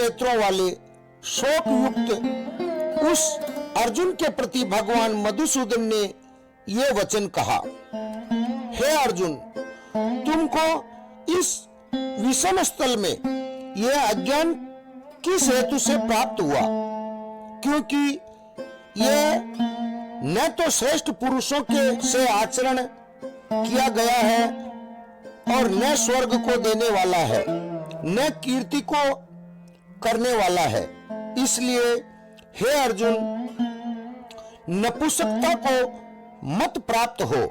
नेत्रों वाले शोक युक्त उस अर्जुन के प्रति भगवान मधुसूदन ने यह वचन कहा, हे अर्जुन, तुमको इस विषम स्थल में यह अज्ञान किस हेतु से प्राप्त हुआ? क्योंकि यह न तो श्रेष्ठ पुरुषों के से आचरण किया गया है और न स्वर्ग को देने वाला है, न कीर्ति को करने वाला है। इसलिए हे अर्जुन, नपुंसकता को मत प्राप्त हो,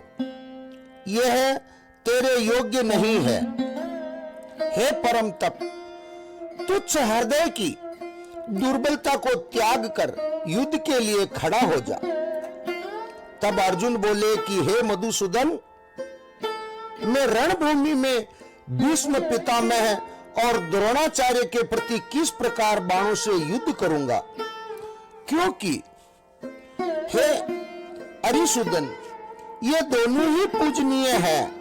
यह तेरे योग्य नहीं है। हे परम तप, तुच्छ हृदय की दुर्बलता को त्याग कर युद्ध के लिए खड़ा हो जा। तब अर्जुन बोले कि हे मधुसूदन, मैं रणभूमि में भीष्म पितामह और द्रोणाचार्य के प्रति किस प्रकार बाणों से युद्ध करूंगा? क्योंकि हे अरिसूदन, ये दोनों ही पूजनीय हैं।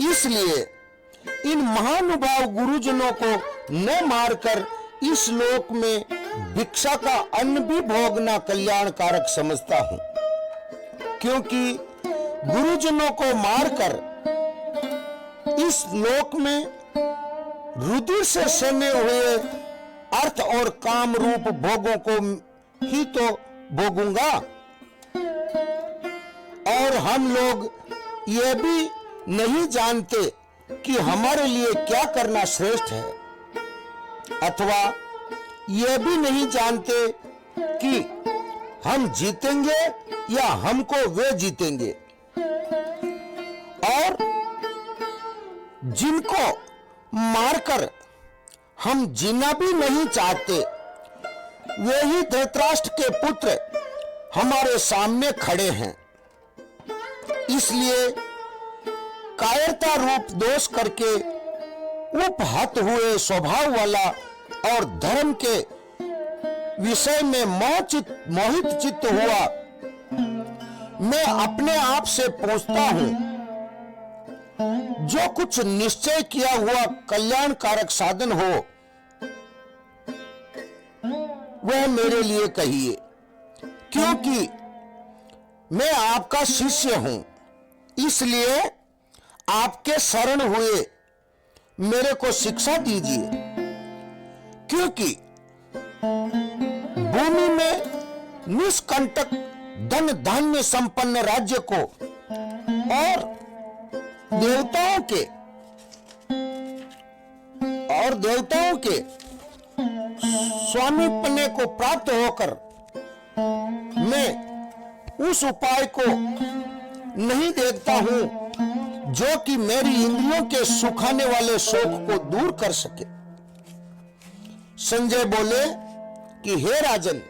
इसलिए इन महानुभाव गुरुजनों को न मारकर इस लोक में भिक्षा का अन्न भी भोगना कल्याणकारक समझता हूं। क्योंकि गुरुजनों को मारकर इस लोक में रुधिर से सने हुए अर्थ और काम रूप भोगों को ही तो भोगूंगा। और हम लोग ये भी नहीं जानते कि हमारे लिए क्या करना श्रेष्ठ है, अथवा ये भी नहीं जानते कि हम जीतेंगे या हमको वे जीतेंगे। और जिनको मारकर हम जीना भी नहीं चाहते, वे ही धृतराष्ट्र के पुत्र हमारे सामने खड़े हैं। इसलिए कायरता रूप दोष करके उपहत हुए स्वभाव वाला और धर्म के विषय में मोहित चित्त हुआ मैं अपने आप से पूछता हूं, जो कुछ निश्चय किया हुआ कल्याणकारक साधन हो वह मेरे लिए कहिए। क्योंकि मैं आपका शिष्य हूं, इसलिए आपके शरण हुए मेरे को शिक्षा दीजिए। क्योंकि भूमि में निष्कंटक धन धान्य संपन्न राज्य को और देवताओं के स्वामीपने को प्राप्त होकर मैं उस उपाय को नहीं देखता हूं जो कि मेरी इंद्रियों के सुखाने वाले शोक को दूर कर सके। संजय बोले कि हे राजन,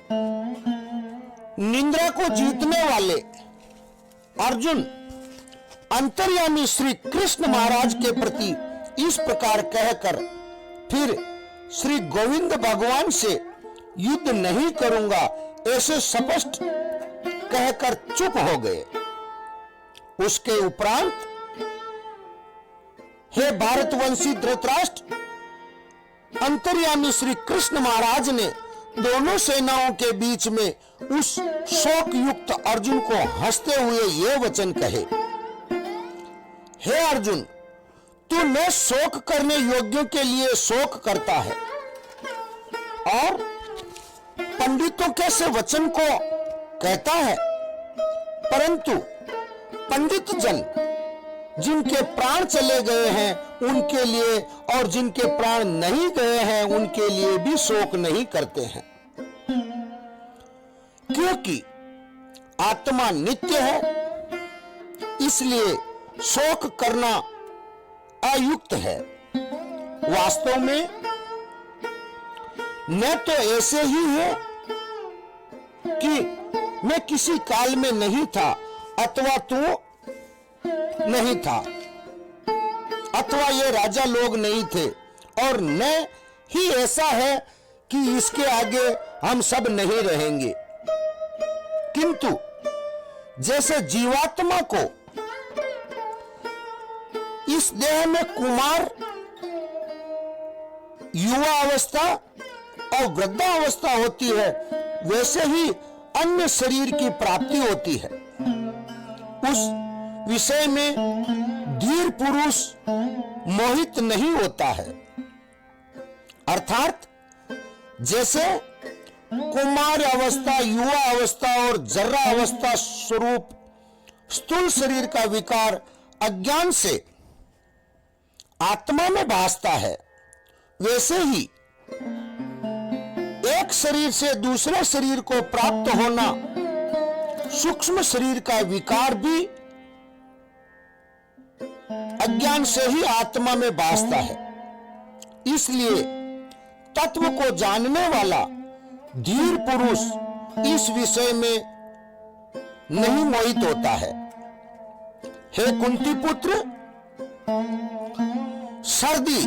निंद्रा को जीतने वाले अर्जुन अंतर्यामी श्री कृष्ण महाराज के प्रति इस प्रकार कहकर फिर श्री गोविंद भगवान से युद्ध नहीं करूंगा ऐसे स्पष्ट कहकर चुप हो गए। उसके उपरांत हे भारतवंशी धृतराष्ट्र, अंतर्यामी श्री कृष्ण महाराज ने दोनों सेनाओं के बीच में उस शोक युक्त अर्जुन को हंसते हुए ये वचन कहे, हे अर्जुन, तू न शोक करने योग्यों के लिए शोक करता है और पंडितों के से वचन को कहता है, परंतु पंडित जन जिनके प्राण चले गए हैं उनके लिए और जिनके प्राण नहीं गए हैं उनके लिए भी शोक नहीं करते हैं। क्योंकि आत्मा नित्य है, इसलिए शोक करना अयुक्त है। वास्तव में न तो ऐसे ही है कि मैं किसी काल में नहीं था अथवा तू नहीं था, अथवा ये राजा लोग नहीं थे, और न ही ऐसा है कि इसके आगे हम सब नहीं रहेंगे। किंतु जैसे जीवात्मा को इस देह में कुमार युवा अवस्था और वृद्धावस्था होती है, वैसे ही अन्य शरीर की प्राप्ति होती है। उस विषय में धीर पुरुष मोहित नहीं होता है। अर्थात जैसे कुमार अवस्था, युवा अवस्था और जर्रा अवस्था स्वरूप स्थूल शरीर का विकार अज्ञान से आत्मा में भासता है, वैसे ही एक शरीर से दूसरे शरीर को प्राप्त होना सूक्ष्म शरीर का विकार भी अज्ञान से ही आत्मा में भासता है। इसलिए तत्व को जानने वाला धीर पुरुष इस विषय में नहीं मोहित होता है। हे कुंती पुत्र, सर्दी,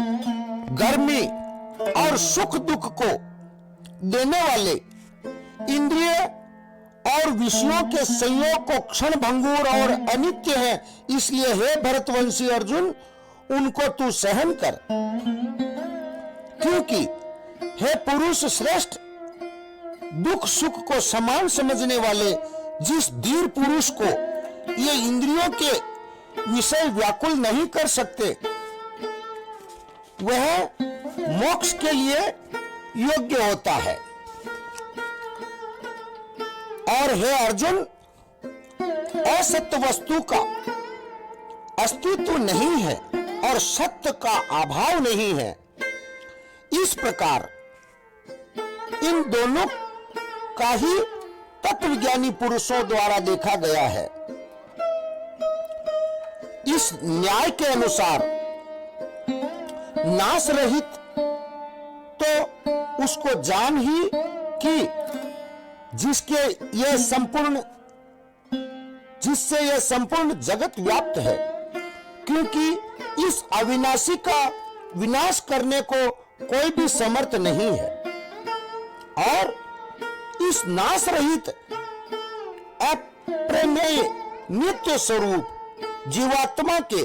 गर्मी और सुख दुख को देने वाले इंद्रिय और विषयों के संयोग को क्षण भंगुर और अनित्य है। इसलिए हे भरतवंशी अर्जुन, उनको तू सहन कर, क्योंकि हे पुरुष श्रेष्ठ, दुख सुख को समान समझने वाले जिस धीर पुरुष को ये इंद्रियों के विषय व्याकुल नहीं कर सकते, वह मोक्ष के लिए योग्य होता है। और हे अर्जुन, असत्य वस्तु का अस्तित्व नहीं है और सत्य का अभाव नहीं है। इस प्रकार इन दोनों का ही तत्वज्ञानी पुरुषों द्वारा देखा गया है। इस न्याय के अनुसार नाश रहित तो उसको जान ही कि जिससे यह संपूर्ण जगत व्याप्त है, क्योंकि इस अविनाशी का विनाश करने को कोई भी समर्थ नहीं है। और इस नाश रहित अप्रमेय नित्य स्वरूप जीवात्मा के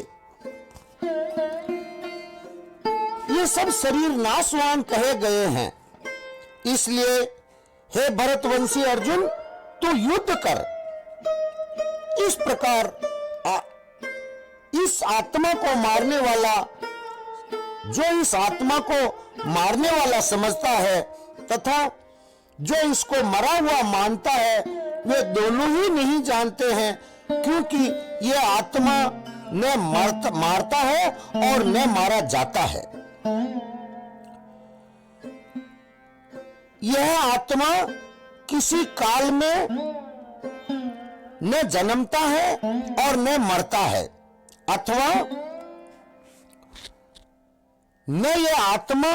ये सब शरीर नाशवान कहे गए हैं। इसलिए हे भरतवंशी अर्जुन, तू युद्ध कर। इस प्रकार इस आत्मा को मारने वाला, जो इस आत्मा को मारने वाला समझता है तथा जो इसको मरा हुआ मानता है, वे दोनों ही नहीं जानते हैं, क्योंकि यह आत्मा न मारता है और न मारा जाता है। यह आत्मा किसी काल में न जन्मता है और न मरता है, अथवा न यह आत्मा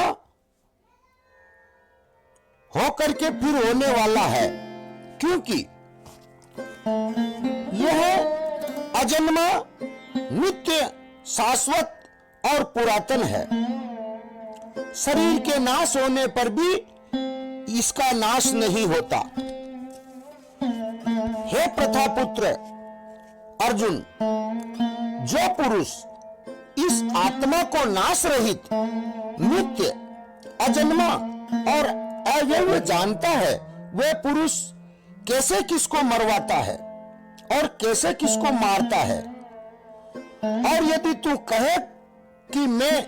होकर के फिर होने वाला है, क्योंकि यह अजन्मा, नित्य, शाश्वत और पुरातन है। शरीर के नाश होने पर भी इसका नाश नहीं होता। हे प्रथापुत्र अर्जुन, जो पुरुष इस आत्मा को नाश रहित, नित्य, अजन्मा और अव्यय जानता है, वह पुरुष कैसे किसको मरवाता है और कैसे किसको मारता है। और यदि तू कहे कि मैं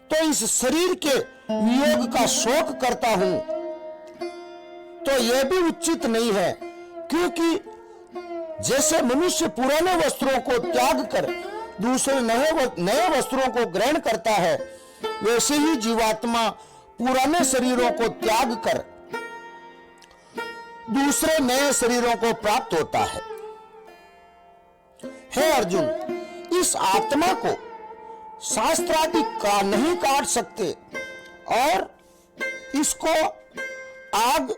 तो इस शरीर के वियोग का शोक करता हूं, तो यह भी उचित नहीं है, क्योंकि जैसे मनुष्य पुराने वस्त्रों को त्याग कर दूसरे नए वस्त्रों को ग्रहण करता है, वैसे ही जीवात्मा पुराने शरीरों को त्याग कर दूसरे नए शरीरों को प्राप्त होता है। हे अर्जुन, इस आत्मा को शास्त्रादि का नहीं काट सकते और इसको आग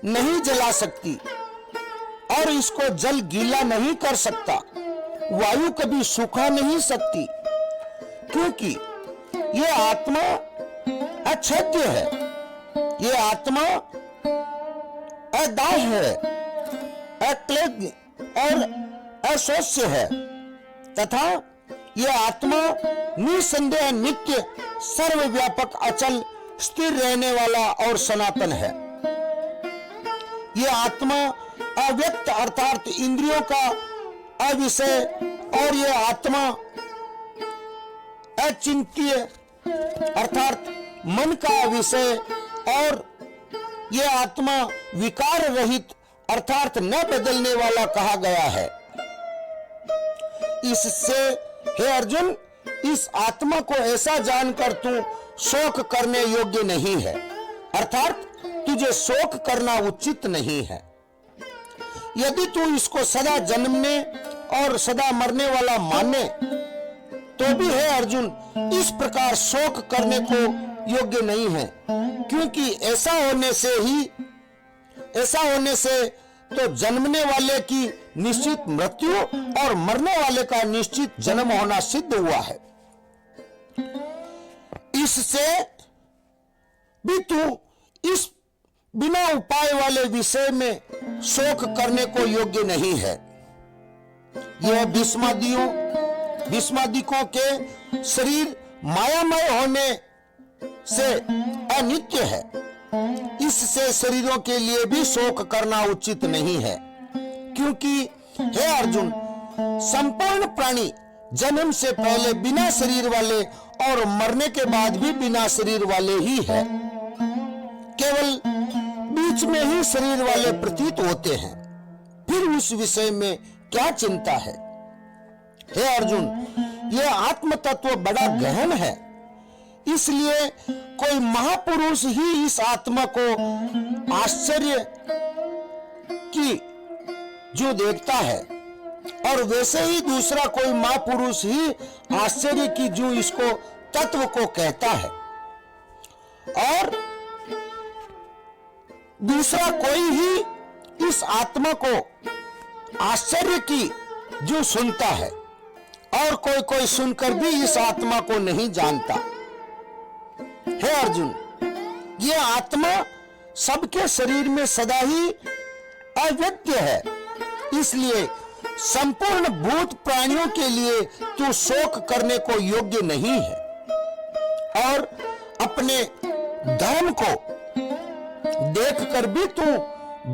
नहीं जला सकती और इसको जल गीला नहीं कर सकता, वायु कभी सुखा नहीं सकती, क्योंकि ये आत्मा अछेद्य है, ये आत्मा अदाह है, अक्लेद्य और अशोष्य है, तथा यह आत्मा निसंदेह नित्य, सर्वव्यापक, अचल, स्थिर रहने वाला और सनातन है। यह आत्मा अव्यक्त अर्थात इंद्रियों का अविषय, और यह आत्मा अचिंत्य अर्थात मन का विषय, और यह आत्मा विकार रहित अर्थात न बदलने वाला कहा गया है। इससे हे अर्जुन, इस आत्मा को ऐसा जानकर तू शोक करने योग्य नहीं है, अर्थात तुझे शोक करना उचित नहीं है। यदि तू इसको सदा जन्मने और सदा मरने वाला माने तो भी है अर्जुन, इस प्रकार शोक करने को योग्य नहीं है, क्योंकि ऐसा होने से तो जन्मने वाले की निश्चित मृत्यु और मरने वाले का निश्चित जन्म होना सिद्ध हुआ है। इससे भी तू इस बिना उपाय वाले विषय में शोक करने को योग्य नहीं है। यह भीष्मादिकों के शरीर मायामय होने से अनित्य है, इससे शरीरों के लिए भी शोक करना उचित नहीं है, क्योंकि हे अर्जुन, संपूर्ण प्राणी जन्म से पहले बिना शरीर वाले और मरने के बाद भी बिना शरीर वाले ही है, केवल बीच में ही शरीर वाले प्रतीत होते हैं। फिर उस विषय में क्या चिंता है? हे अर्जुन, यह आत्म तत्व बड़ा गहन है, इसलिए कोई महापुरुष ही इस आत्मा को आश्चर्य की जो देखता है, और वैसे ही दूसरा कोई महापुरुष ही आश्चर्य की जो इसको तत्व को कहता है, और दूसरा कोई ही इस आत्मा को आश्चर्य की जो सुनता है, और कोई कोई सुनकर भी इस आत्मा को नहीं जानता। हे अर्जुन, यह आत्मा सबके शरीर में सदा ही अव्यक्त है, इसलिए संपूर्ण भूत प्राणियों के लिए तू शोक करने को योग्य नहीं है, और अपने धर्म को देखकर भी तू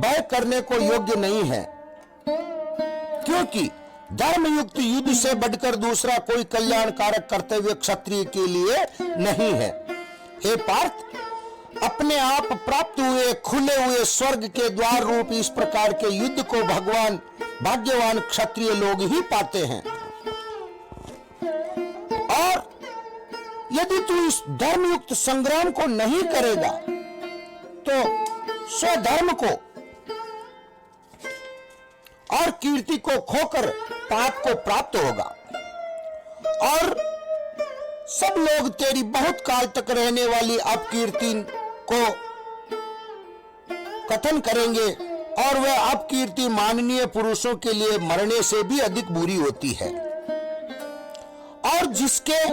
भय करने को योग्य नहीं है, क्योंकि धर्मयुक्त युद्ध से बढ़कर दूसरा कोई कल्याणकारक कर्तव्य क्षत्रिय के लिए नहीं है। हे पार्थ, अपने आप प्राप्त हुए खुले हुए स्वर्ग के द्वार रूप इस प्रकार के युद्ध को भाग्यवान क्षत्रिय लोग ही पाते हैं, और यदि तू इस धर्मयुक्त संग्राम को नहीं करेगा तो स्वधर्म को और कीर्ति को खोकर पाप को प्राप्त होगा, और सब लोग तेरी बहुत काल तक रहने वाली अपकीर्ति को कथन करेंगे, और वह अपकीर्ति माननीय पुरुषों के लिए मरने से भी अधिक बुरी होती है। और जिसके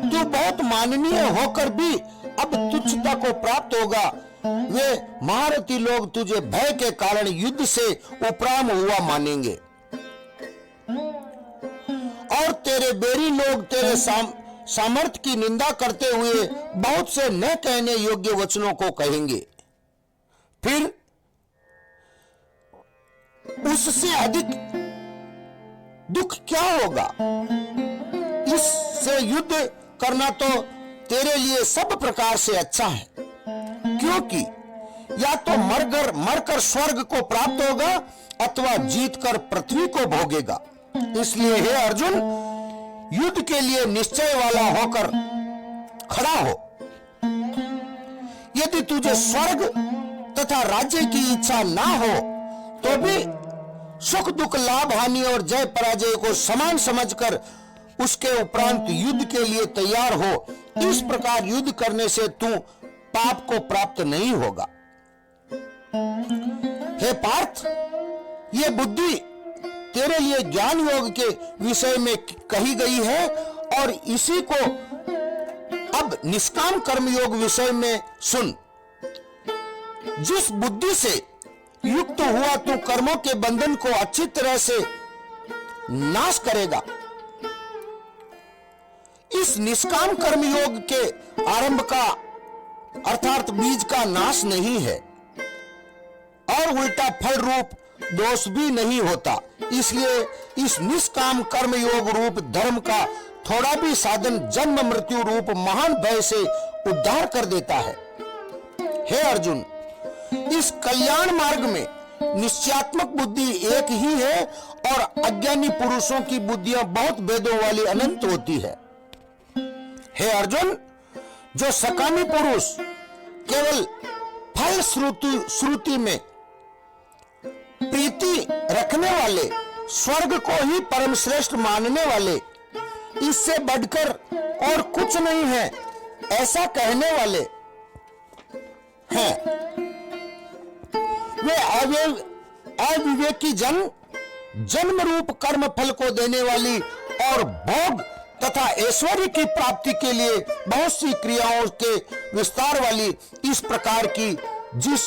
तू बहुत माननीय होकर भी अब तुच्छता को प्राप्त होगा, वे महारथी लोग तुझे भय के कारण युद्ध से उपराम हुआ मानेंगे, और तेरे बैरी लोग तेरे सामर्थ्य की निंदा करते हुए बहुत से न कहने योग्य वचनों को कहेंगे। फिर उससे अधिक दुख क्या होगा? इससे युद्ध करना तो तेरे लिए सब प्रकार से अच्छा है, क्योंकि या तो मरकर स्वर्ग को प्राप्त होगा अथवा जीतकर पृथ्वी को भोगेगा। इसलिए हे अर्जुन, युद्ध के लिए निश्चय वाला होकर खड़ा हो। यदि तुझे स्वर्ग तथा राज्य की इच्छा ना हो तो भी सुख दुख लाभ हानि और जय पराजय को समान समझकर उसके उपरांत युद्ध के लिए तैयार हो। इस प्रकार युद्ध करने से तू पाप को प्राप्त नहीं होगा। हे पार्थ, ये बुद्धि तेरे लिए ज्ञान योग के विषय में कही गई है, और इसी को अब निष्काम कर्म योग विषय में सुन। जिस बुद्धि से युक्त हुआ तू कर्मों के बंधन को अच्छी तरह से नाश करेगा, इस निष्काम कर्म योग के आरंभ का अर्थात बीज का नाश नहीं है और उल्टा फल रूप दोष भी नहीं होता। इसलिए इस निष्काम कर्म योग रूप धर्म का थोड़ा भी साधन जन्म मृत्यु रूप महान भय से उद्धार कर देता है। हे अर्जुन, इस कल्याण मार्ग में निश्चयात्मक बुद्धि एक ही है और अज्ञानी पुरुषों की बुद्धियां बहुत भेदों वाली अनंत होती है। हे अर्जुन, जो सकामी पुरुष केवल फल श्रुति में प्रीति रखने वाले, स्वर्ग को ही परम श्रेष्ठ मानने वाले, इससे बढ़कर और कुछ नहीं है ऐसा कहने वाले हैं, वे अविवेकी जन्म रूप कर्म फल को देने वाली और भोग तथा ऐश्वर्य की प्राप्ति के लिए बहुत सी क्रियाओं के विस्तार वाली इस प्रकार की जिस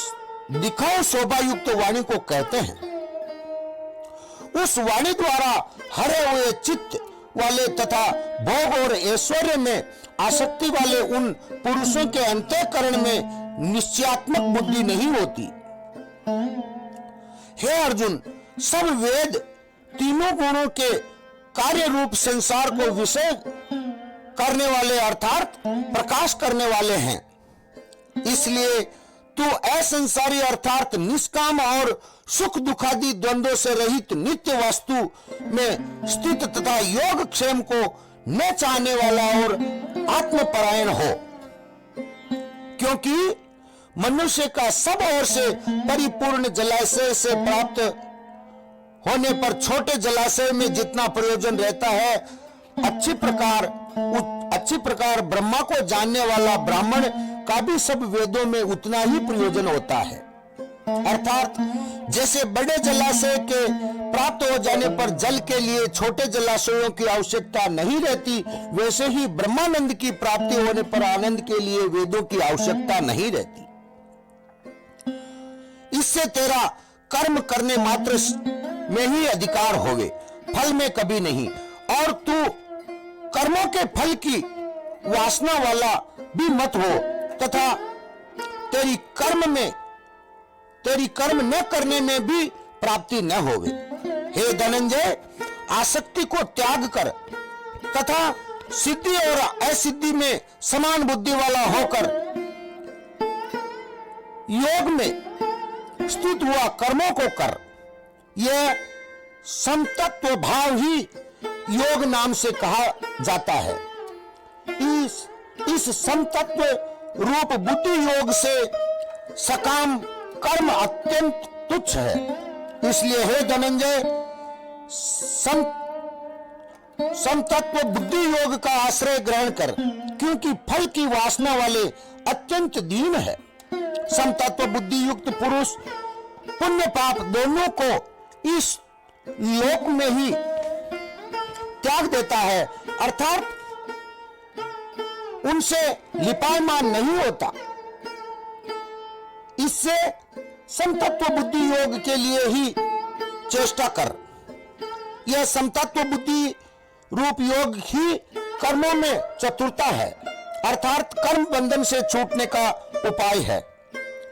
दिखाओ शोभा युक्त वाणी को कहते हैं, उस वाणी द्वारा हरे हुए चित्त वाले तथा भोग और ऐश्वर्य में आसक्ति वाले उन पुरुषों के अंतःकरण में निश्चयात्मक बुद्धि नहीं होती। हे अर्जुन, सब वेद तीनों गुणों के कार्य रूप संसार को विषय करने वाले अर्थात प्रकाश करने वाले हैं। इसलिए तू असंसारी अर्थात निष्काम और सुख दुखादि द्वंद्वों से रहित नित्य वस्तु में स्थित तथा योग क्षेम को न चाहने वाला और आत्मपरायण हो, क्योंकि मनुष्य का सब ओर से परिपूर्ण जलाशय से प्राप्त होने पर छोटे जलाशय में जितना प्रयोजन रहता है, अच्छी प्रकार ब्रह्मा को जानने वाला ब्राह्मण का भी सब वेदों में उतना ही प्रयोजन होता है। अर्थात जैसे बड़े जलाशय के प्राप्त हो जाने पर जल के लिए छोटे जलाशयों की आवश्यकता नहीं रहती, वैसे ही ब्रह्मानंद की प्राप्ति होने पर आनंद के लिए वेदों की आवश्यकता नहीं रहती। इससे तेरा कर्म करने मात्र में ही अधिकार होवे, फल में कभी नहीं, और तू कर्मों के फल की वासना वाला भी मत हो तथा तेरी कर्म न करने में भी प्राप्ति न होवे। हे धनंजय, आसक्ति को त्याग कर तथा सिद्धि और असिद्धि में समान बुद्धि वाला होकर योग में स्थित हुआ कर्मों को कर। यह समतत्व भाव ही योग नाम से कहा जाता है। इस समतत्व रूप बुद्धि योग से सकाम कर्म अत्यंत तुच्छ है। इसलिए हे धनंजय, समतत्व बुद्धि योग का आश्रय ग्रहण कर, क्योंकि फल की वासना वाले अत्यंत दीन है। समतत्व बुद्धि युक्त पुरुष पुण्य पाप दोनों को इस लोक में ही त्याग देता है, अर्थात उनसे लिपायमान नहीं होता। इससे समतत्व बुद्धि योग के लिए ही चेष्टा कर। यह समतत्व बुद्धि रूप योग ही कर्मों में चतुरता है, अर्थात कर्म बंधन से छूटने का उपाय है,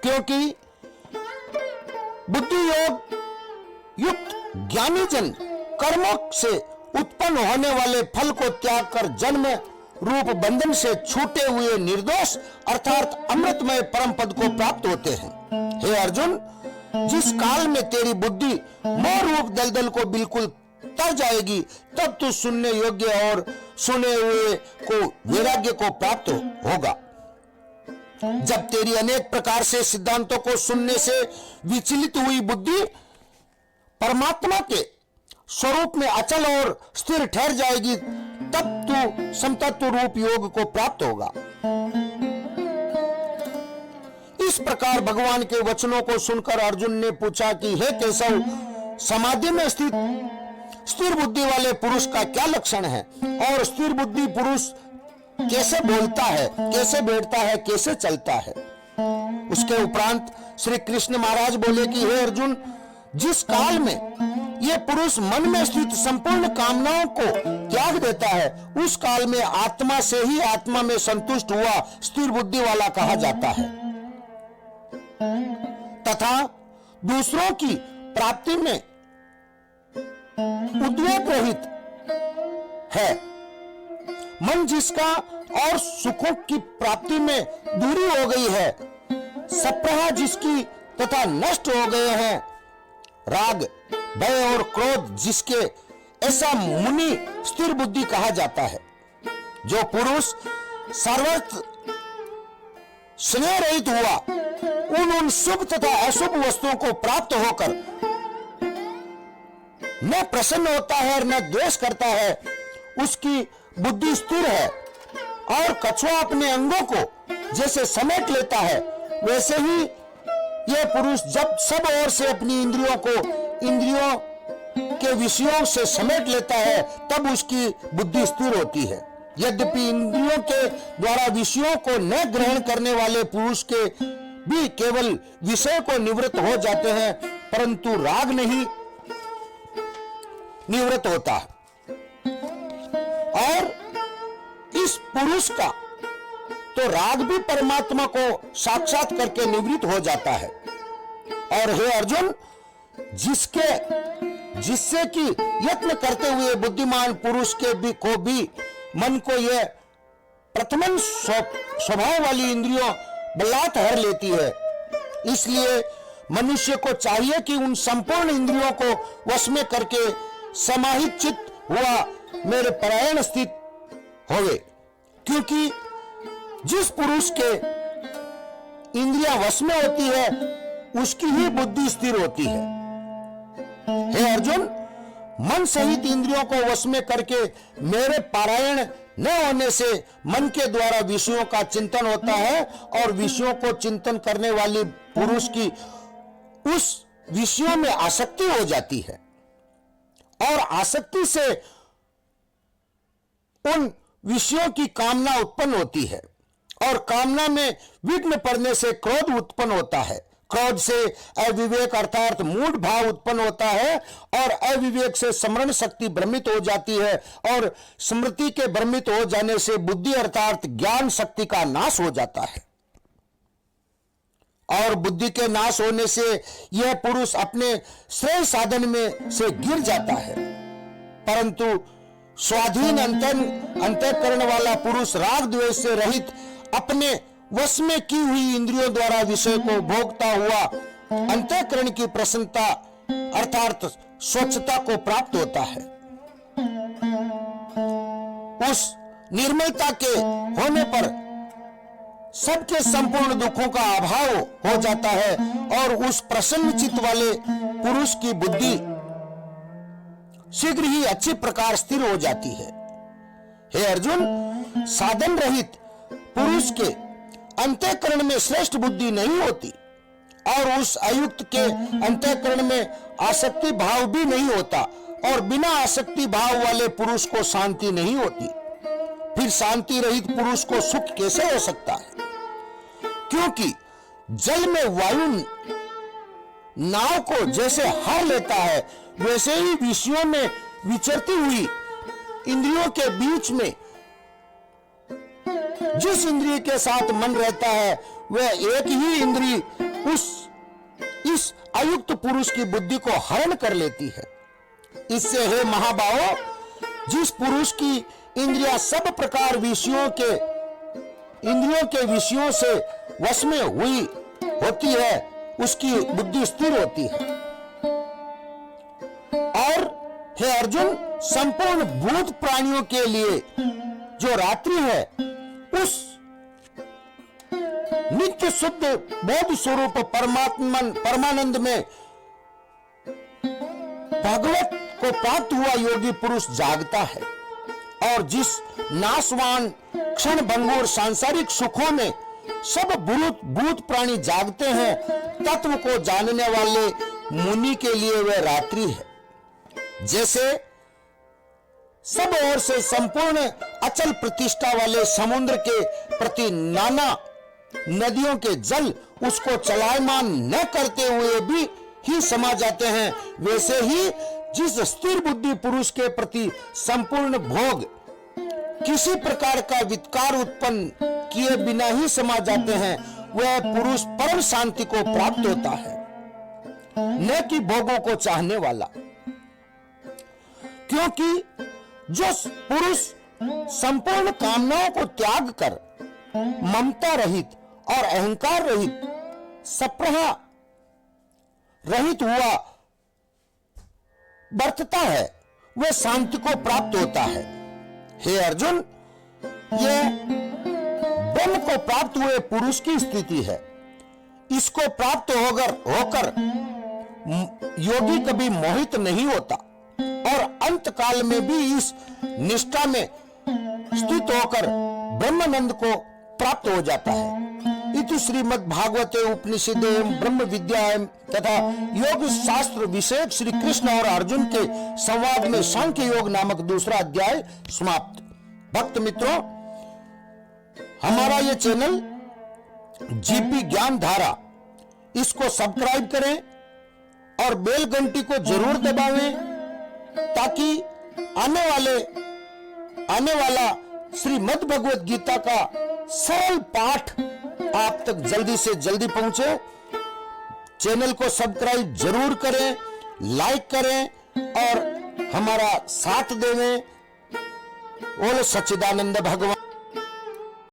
क्योंकि बुद्धि योग युक्त ज्ञानी जन कर्मों से उत्पन्न होने वाले फल को त्याग कर जन्म रूप बंधन से छूटे हुए निर्दोष अर्थात अमृतमय परम पद को प्राप्त होते हैं। हे अर्जुन, जिस काल में तेरी बुद्धि मोह रूप दलदल को बिल्कुल तर जाएगी, तब तू सुनने योग्य और सुने हुए को वैराग्य को प्राप्त होगा। जब तेरी अनेक प्रकार से सिद्धांतों को सुनने से विचलित हुई बुद्धि परमात्मा के स्वरूप में अचल और स्थिर ठहर जाएगी, तब तू समतत्व रूप योग को प्राप्त होगा। इस प्रकार भगवान के वचनों को सुनकर अर्जुन ने पूछा कि हे केशव, समाधि में स्थित स्थिर बुद्धि वाले पुरुष का क्या लक्षण है, और स्थिर बुद्धि पुरुष कैसे बोलता है, कैसे बैठता है, कैसे चलता है। उसके उपरांत श्री कृष्ण महाराज बोले कि हे अर्जुन, जिस काल में ये पुरुष मन में स्थित संपूर्ण कामनाओं को त्याग देता है, उस काल में आत्मा से ही आत्मा में संतुष्ट हुआ स्थिर बुद्धि वाला कहा जाता है तथा दूसरों की प्राप्ति में उद्वेग रहित है। मन जिसका और सुखों की प्राप्ति में दूरी हो गई है, सप्रहा जिसकी तथा नष्ट हो गए हैं, राग भय और क्रोध जिसके, ऐसा मुनि स्थिर बुद्धि कहा जाता है। जो पुरुष सर्वत्र स्नेह रहित हुआ, उन शुभ तथा अशुभ वस्तुओं को प्राप्त होकर न प्रसन्न होता है और न द्वेष करता है, उसकी बुद्धि स्थिर है। और कछुआ अपने अंगों को जैसे समेट लेता है, वैसे ही यह पुरुष जब सब ओर से अपनी इंद्रियों के विषयों से समेट लेता है, तब उसकी बुद्धि स्थिर होती है। यद्यपि इंद्रियों के द्वारा विषयों को न ग्रहण करने वाले पुरुष के भी केवल विषय को निवृत्त हो जाते हैं, परंतु राग नहीं निवृत्त होता। और इस पुरुष का तो राग भी परमात्मा को साक्षात करके निवृत्त हो जाता है। और हे अर्जुन, जिससे कि यत्न करते हुए बुद्धिमान पुरुष को भी मन को यह प्रथमन स्वभाव वाली इंद्रियों बलात् हर लेती है। इसलिए मनुष्य को चाहिए कि उन संपूर्ण इंद्रियों को वश में करके समाहित चित्त हुआ मेरे परायण स्थित होवे, क्योंकि जिस पुरुष के इंद्रियां वश में होती है, उसकी ही बुद्धि स्थिर होती है। हे अर्जुन, मन सहित इंद्रियों को वश में करके मेरे पारायण न होने से मन के द्वारा विषयों का चिंतन होता है, और विषयों को चिंतन करने वाली पुरुष की उस विषयों में आसक्ति हो जाती है, और आसक्ति से उन विषयों की कामना उत्पन्न होती है, और कामना में विघ्न पड़ने से क्रोध उत्पन्न होता है। क्रोध से अविवेक अर्थात मूढ़ भाव उत्पन्न होता है, और अविवेक से स्मरण शक्ति भ्रमित हो जाती है, और स्मृति के भ्रमित हो जाने से बुद्धि अर्थात ज्ञान शक्ति का नाश हो जाता है। और बुद्धि के नाश होने से यह पुरुष अपने श्रेय साधन में से गिर जाता है। परंतु स्वाधीन अंतःकरण वाला पुरुष राग द्वेष से रहित अपने वश में की हुई इंद्रियों द्वारा विषय को भोगता हुआ अंतःकरण की प्रसन्नता अर्थात स्वच्छता को प्राप्त होता है। उस निर्मलता के होने पर सबके संपूर्ण दुखों का अभाव हो जाता है, और उस प्रसन्न चित्त वाले पुरुष की बुद्धि शीघ्र ही अच्छी प्रकार स्थिर हो जाती है। हे अर्जुन, साधन रहित पुरुष के अंतःकरण में श्रेष्ठ बुद्धि नहीं होती, और उस अयुक्त के अंतःकरण में आसक्ति भाव भी नहीं होता, और बिना आसक्ति भाव वाले पुरुष को शांति नहीं होती। फिर शांति रहित पुरुष को सुख कैसे हो सकता है? क्योंकि जल में वायु नाव को जैसे हर लेता है, वैसे ही विषयों में विचरती हुई इंद्रियों के बीच में जिस इंद्रिय के साथ मन रहता है, वह एक ही इंद्रिय इस अयुक्त पुरुष की बुद्धि को हरण कर लेती है। इससे हे महाबाहो, जिस पुरुष की इंद्रियां सब प्रकार इंद्रियों के विषयों से वश में हुई होती है, उसकी बुद्धि स्थिर होती है। और हे अर्जुन, संपूर्ण भूत प्राणियों के लिए जो रात्रि है, उस नित्य शुद्ध बोध स्वरूप परमानंद में भगवत को प्राप्त हुआ योगी पुरुष जागता है, और जिस नाशवान क्षण भंगुर सांसारिक सुखों में सब भूत प्राणी जागते हैं, तत्व को जानने वाले मुनि के लिए वह रात्रि है। जैसे सब ओर से संपूर्ण अचल प्रतिष्ठा वाले समुद्र के प्रति नाना नदियों के जल उसको चलायमान न करते हुए भी ही समा जाते हैं, वैसे ही जिस स्थिर बुद्धि पुरुष के प्रति संपूर्ण भोग किसी प्रकार का विकार उत्पन्न किए बिना ही समा जाते हैं, वह पुरुष परम शांति को प्राप्त होता है, न कि भोगों को चाहने वाला। क्योंकि जो पुरुष संपूर्ण कामनाओं को त्याग कर ममता रहित और अहंकार रहित सप्रहा रहित हुआ बरतता है, वह शांति को प्राप्त होता है। हे अर्जुन, यह ब्रह्म को प्राप्त हुए पुरुष की स्थिति है। इसको प्राप्त होकर योगी कभी मोहित नहीं होता और अंत काल में भी इस निष्ठा में स्थित होकर ब्रह्मानंद को प्राप्त हो जाता है। इति श्रीमद् भागवते उपनिषदे ब्रह्म विद्यायां तथा योग शास्त्र विषयक श्री कृष्ण और अर्जुन के संवाद में सांख्य योग नामक दूसरा अध्याय समाप्त। भक्त मित्रों, हमारा ये चैनल जीपी ज्ञान धारा, इसको सब्सक्राइब करें और बेल घंटी को जरूर दबावें, ताकि आने वाला श्रीमद् भगवद गीता का सरल पाठ आप तक जल्दी से जल्दी पहुंचे। चैनल को सब्सक्राइब जरूर करें, लाइक करें और हमारा साथ देवें। बोलो सच्चिदानंद भगवान।